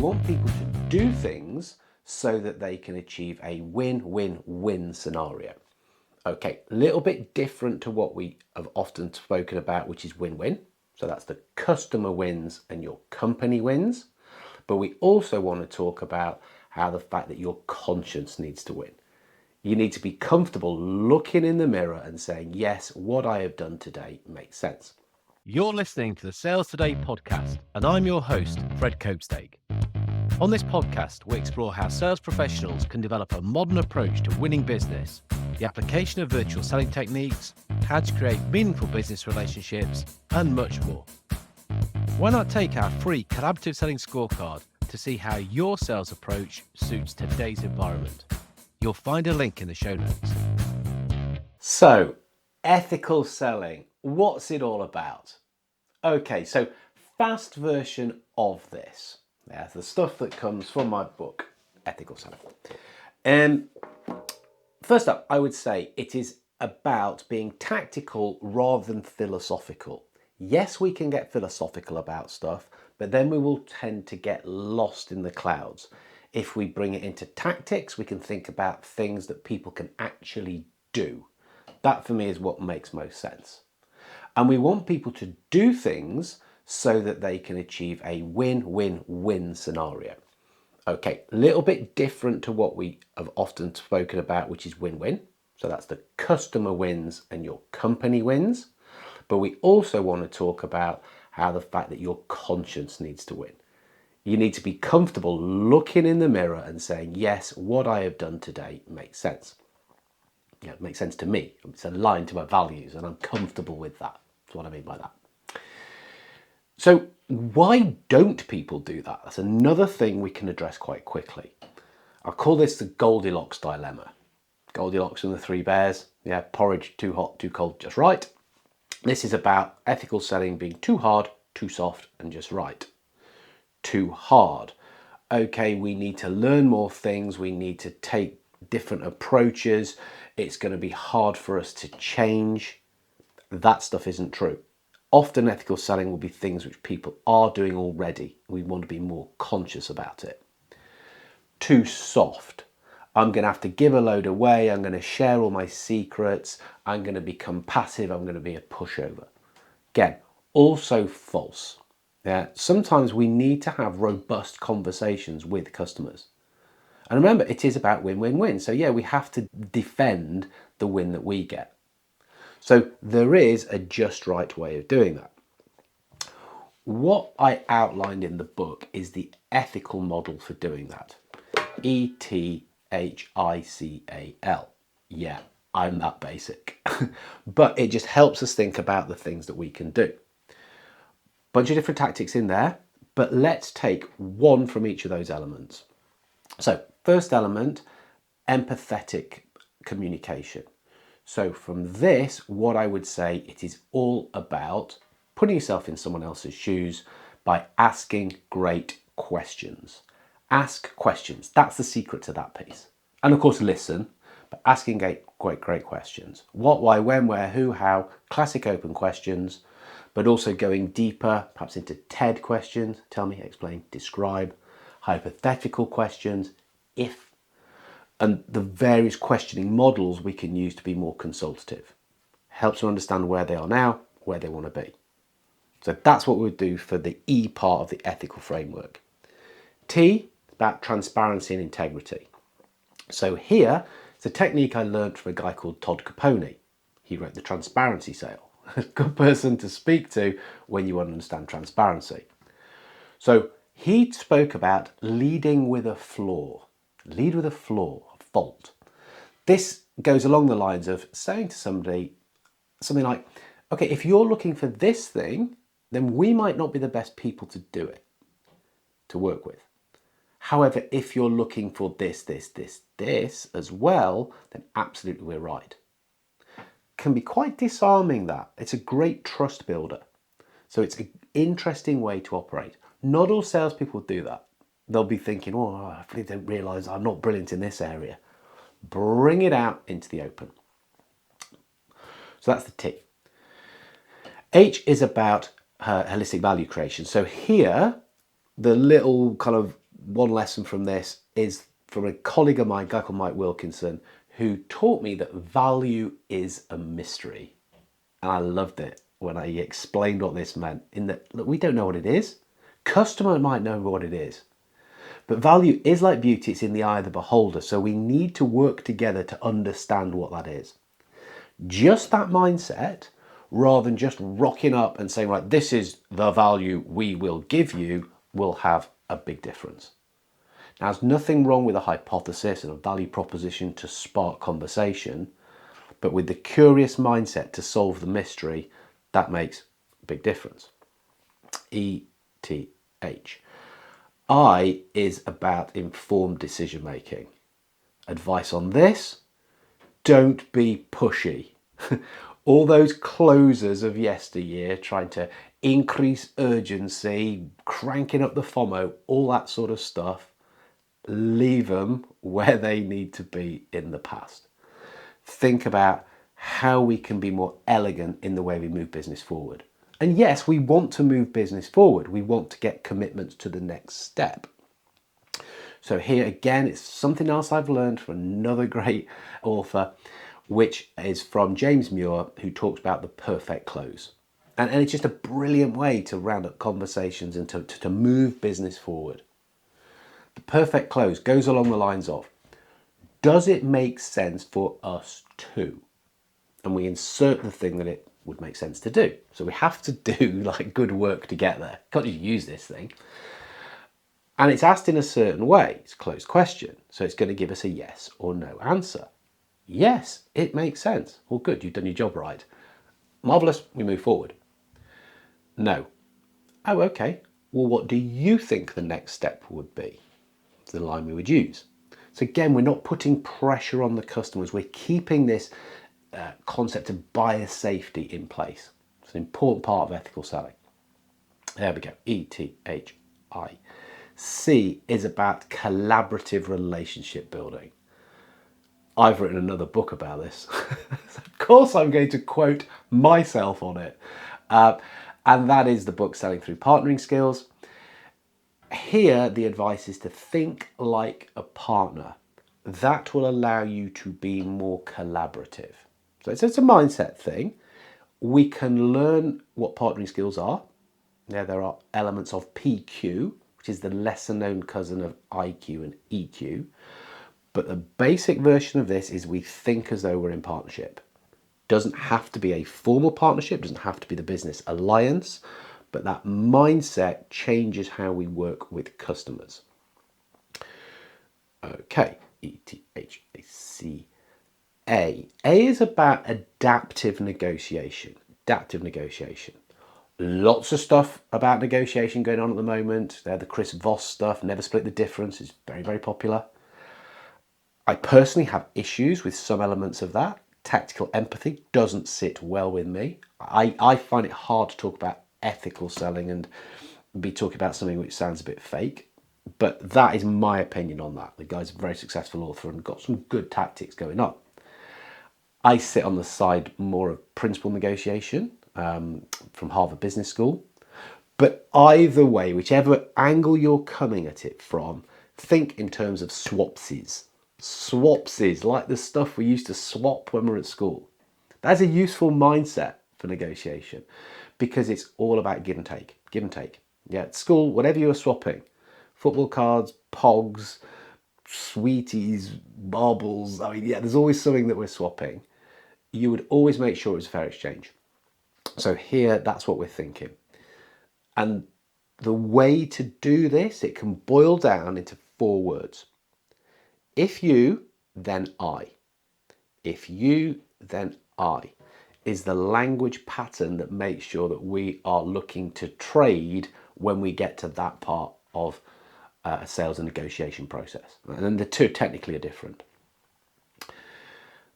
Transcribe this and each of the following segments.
want people to do things so that they can achieve a win-win-win scenario. Okay, a little bit different to what we have often spoken about, which is win-win. So that's the customer wins and your company wins. But we also want to talk about how the fact that your conscience needs to win. You need to be comfortable looking in the mirror and saying, yes, what I have done today makes sense. You're listening to the Sales Today podcast, and I'm your host, Fred Copestake. On this podcast, we explore how sales professionals can develop a modern approach to winning business, the application of virtual selling techniques, how to create meaningful business relationships, and much more. Why not take our free collaborative selling scorecard to see how your sales approach suits today's environment? You'll find a link in the show notes. So, ethical selling, what's it all about? Okay, so fast version of this. There's the stuff that comes from my book, Ethical Selling. First up, I would say it is about being tactical rather than philosophical. Yes, we can get philosophical about stuff, but then we will tend to get lost in the clouds. If we bring it into tactics, we can think about things that people can actually do. That for me is what makes most sense. And we want people to do things so that they can achieve a win-win-win scenario. Okay, a little bit different to what we have often spoken about, which is win-win. So that's the customer wins and your company wins. But we also want to talk about how the fact that your conscience needs to win. You need to be comfortable looking in the mirror and saying, yes, what I have done today makes sense. Yeah, it makes sense to me. It's aligned to my values and I'm comfortable with that. That's what I mean by that. So why don't people do that? That's another thing we can address quite quickly. I call this the Goldilocks dilemma. Goldilocks and the three bears. Yeah, porridge, too hot, too cold, just right. This is about ethical selling being too hard, too soft, and just right. Too hard. Okay, we need to learn more things. We need to take different approaches. It's going to be hard for us to change. That stuff isn't true. Often ethical selling will be things which people are doing already. We want to be more conscious about it. Too soft. I'm going to have to give a load away. I'm going to share all my secrets. I'm going to become passive. I'm going to be a pushover. Again, also false. Yeah, sometimes we need to have robust conversations with customers. And remember, it is about win-win-win. So yeah, we have to defend the win that we get. So there is a just right way of doing that. What I outlined in the book is the ethical model for doing that. ETHICAL. Yeah, I'm that basic. But it just helps us think about the things that we can do. Bunch of different tactics in there, but let's take one from each of those elements. So first element, empathetic communication. So from this, what I would say, it is all about putting yourself in someone else's shoes by asking great questions. Ask questions. That's the secret to that piece. And of course, listen, but asking great questions. What, why, when, where, who, how, classic open questions, but also going deeper, perhaps into TED questions. Tell me, explain, describe. Hypothetical questions, if, and the various questioning models we can use to be more consultative. Helps them understand where they are now, where they want to be. So that's what we'll do for the E part of the ethical framework. T, about transparency and integrity. So here, it's a technique I learned from a guy called Todd Capone. He wrote The Transparency Sale. A good person to speak to when you want to understand transparency. So he spoke about leading with a flaw. Lead with a flaw, a fault. This goes along the lines of saying to somebody something like, okay, if you're looking for this thing, then we might not be the best people to do it, to work with. However, if you're looking for this as well, then absolutely we're right. Can be quite disarming, that. It's a great trust builder. So it's an interesting way to operate. Not all salespeople do that. They'll be thinking, oh, I don't realise I'm not brilliant in this area. Bring it out into the open. So that's the T. H is about holistic value creation. So here, the little kind of one lesson from this is from a colleague of mine, a guy called Mike Wilkinson, who taught me that value is a mystery. And I loved it when I explained what this meant, in that, look, we don't know what it is. Customer might know what it is. But value is like beauty, it's in the eye of the beholder. So we need to work together to understand what that is. Just that mindset, rather than just rocking up and saying, right, this is the value we will give you, will have a big difference. Now, there's nothing wrong with a hypothesis and a value proposition to spark conversation, but with the curious mindset to solve the mystery, that makes a big difference. ETH. I is about informed decision making. Advice on this: don't be pushy. All those closers of yesteryear trying to increase urgency, cranking up the FOMO, all that sort of stuff, leave them where they need to be in the past. Think about how we can be more elegant in the way we move business forward. And yes, we want to move business forward. We want to get commitments to the next step. So here again, it's something else I've learned from another great author, which is from James Muir, who talks about the perfect close. And it's just a brilliant way to round up conversations and to move business forward. The perfect close goes along the lines of, does it make sense for us to? And we insert the thing that it would make sense to do. So we have to do like good work to get there. Can't just use this thing. And it's asked in a certain way. It's a closed question. So it's going to give us a yes or no answer. Yes, it makes sense. Well, good, you've done your job right. Marvellous, we move forward. No. Oh, okay. Well, what do you think the next step would be? It's the line we would use. So again, we're not putting pressure on the customers. We're keeping this concept of buyer safety in place. It's an important part of ethical selling. There we go. ETHI. C is about collaborative relationship building. I've written another book about this. Of course, I'm going to quote myself on it. And that is the book Selling Through Partnering Skills. Here, the advice is to think like a partner. That will allow you to be more collaborative. So it's a mindset thing. We can learn what partnering skills are. Now, there are elements of PQ, which is the lesser known cousin of IQ and EQ. But the basic version of this is we think as though we're in partnership. Doesn't have to be a formal partnership, doesn't have to be the business alliance, but that mindset changes how we work with customers. Okay, ETHAC. A is about adaptive negotiation. Adaptive negotiation. Lots of stuff about negotiation going on at the moment. They're the Chris Voss stuff, never split the difference. It's very, very popular. I personally have issues with some elements of that. Tactical empathy doesn't sit well with me. I find it hard to talk about ethical selling and be talking about something which sounds a bit fake. But that is my opinion on that. The guy's a very successful author and got some good tactics going on. I sit on the side more of principal negotiation from Harvard Business School. But either way, whichever angle you're coming at it from, think in terms of swapsies. Swapsies, like the stuff we used to swap when we were at school. That's a useful mindset for negotiation because it's all about give and take. Give and take. Yeah, at school, whatever you were swapping, football cards, pogs, sweeties, marbles, I mean, yeah, there's always something that we're swapping. You would always make sure it was a fair exchange. So here, that's what we're thinking. And the way to do this, it can boil down into 4 words. If you, then I. If you, then I is the language pattern that makes sure that we are looking to trade when we get to that part of a sales and negotiation process. And then the two technically are different.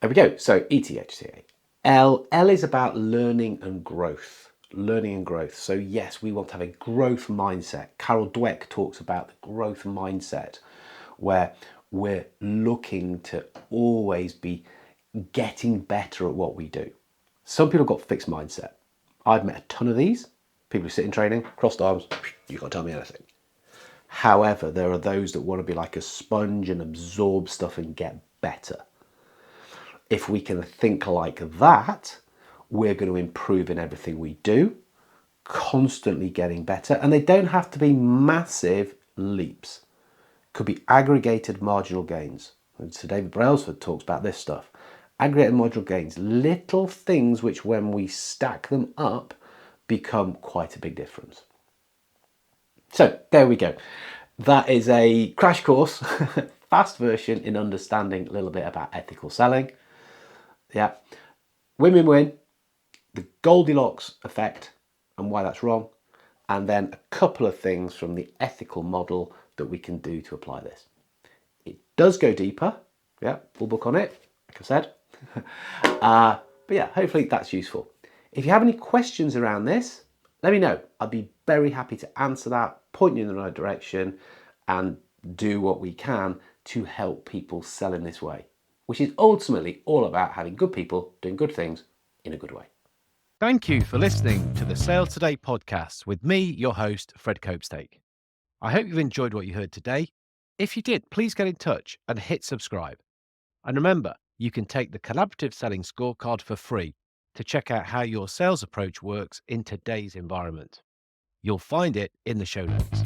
There we go. So ETHCA. L is about learning and growth. Learning and growth. So yes, we want to have a growth mindset. Carol Dweck talks about the growth mindset where we're looking to always be getting better at what we do. Some people have got fixed mindset. I've met a ton of these. People who sit in training, crossed arms, you can't tell me anything. However, there are those that want to be like a sponge and absorb stuff and get better. If we can think like that, we're going to improve in everything we do, constantly getting better. And they don't have to be massive leaps. Could be aggregated marginal gains. And Sir David Brailsford talks about this stuff. Aggregated marginal gains, little things which when we stack them up become quite a big difference. So there we go. That is a crash course, fast version in understanding a little bit about ethical selling. Yeah, win-win-win, the Goldilocks effect and why that's wrong, and then a couple of things from the ethical model that we can do to apply this. It does go deeper, yeah, full book on it, like I said. But yeah, hopefully that's useful. If you have any questions around this, let me know. I'd be very happy to answer that, point you in the right direction, and do what we can to help people sell in this way, which is ultimately all about having good people doing good things in a good way. Thank you for listening to the Sales Today podcast with me, your host, Fred Copestake. I hope you've enjoyed what you heard today. If you did, please get in touch and hit subscribe. And remember, you can take the Collaborative Selling Scorecard for free to check out how your sales approach works in today's environment. You'll find it in the show notes.